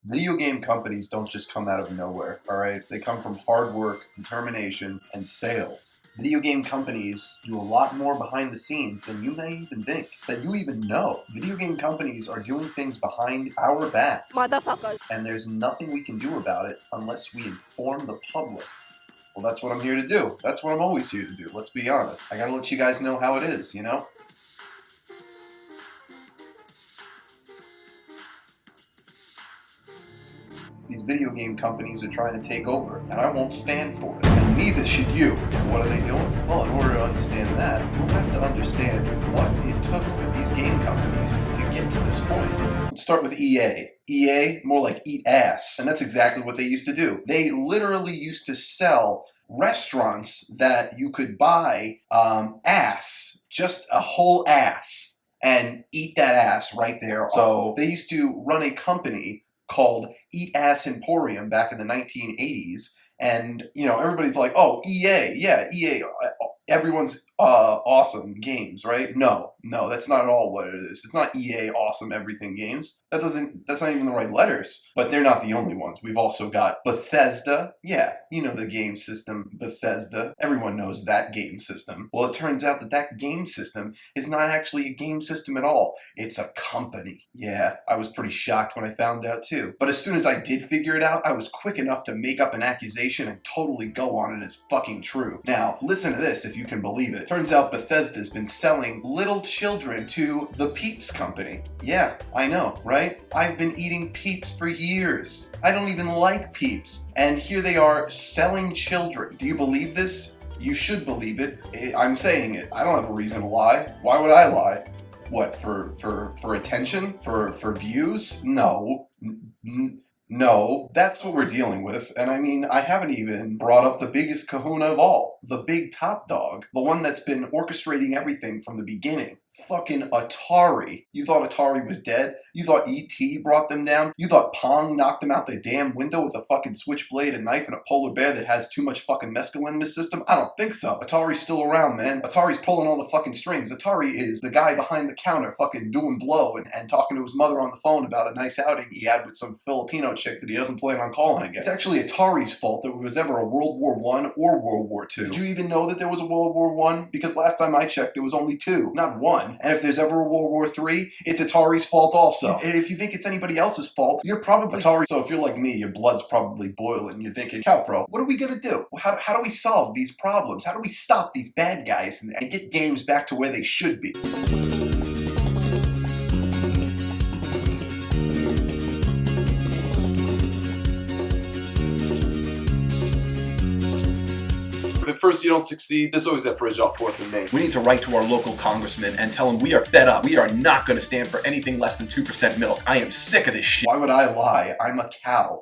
Video game companies don't just come out of nowhere, alright? They come from hard work, determination, and sales. Video game companies do a lot more behind the scenes than you may even think, that you even know. Video game companies are doing things behind our backs. Motherfuckers. And there's nothing we can do about it unless we inform the public. Well, that's what I'm here to do. That's what I'm always here to do, let's be honest. I gotta let you guys know how it is, you know? These video game companies are trying to take over, and I won't stand for it. And neither should you. What are they doing? Well, in order to understand that, we'll have to understand what it took for these game companies to get to this point. Let's start with EA. EA, more like eat ass. And that's exactly what they used to do. They literally used to sell restaurants that you could buy ass, just a whole ass, and eat that ass right there. So they used to run a company called Eat Ass Emporium back in the 1980s, and you know, everybody's like, oh, EA, yeah, EA, everyone's awesome games, right? No, that's not at all what it is. It's not EA awesome everything games. That's not even the right letters. But they're not the only ones. We've also got Bethesda. Yeah, you know the game system, Bethesda. Everyone knows that game system. Well, it turns out that that game system is not actually a game system at all. It's a company. Yeah, I was pretty shocked when I found out too. But as soon as I did figure it out, I was quick enough to make up an accusation and totally go on it as fucking true. Now, listen to this if you can believe it. Turns out Bethesda's been selling little children to the Peeps company. Yeah, I know, right? I've been eating Peeps for years. I don't even like Peeps. And here they are selling children. Do you believe this? You should believe it. I'm saying it. I don't have a reason to lie. Why would I lie? What, for attention? For views? No. No, that's what we're dealing with. And I mean, I haven't even brought up the biggest kahuna of all. The big top dog. The one that's been orchestrating everything from the beginning. Fucking Atari. You thought Atari was dead? You thought E.T. brought them down? You thought Pong knocked them out the damn window with a fucking switchblade, a knife, and a polar bear that has too much fucking mescaline in his system? I don't think so. Atari's still around, man. Atari's pulling all the fucking strings. Atari is the guy behind the counter fucking doing blow and talking to his mother on the phone about a nice outing he had with some Filipino chick that he doesn't plan on calling again. It's actually Atari's fault that there was ever a World War I or World War II. Did you even know that there was a World War I? Because last time I checked, there was only two, not one. And if there's ever a World War III, it's Atari's fault also. And if you think it's anybody else's fault, you're probably Atari. So if you're like me, your blood's probably boiling. You're thinking, CowFro, what are we gonna do? How do we solve these problems? How do we stop these bad guys and get games back to where they should be? If at first you don't succeed, there's always that bridge off 4th and Main. We need to write to our local congressman and tell him we are fed up. We are not going to stand for anything less than 2% milk. I am sick of this shit. Why would I lie? I'm a cow.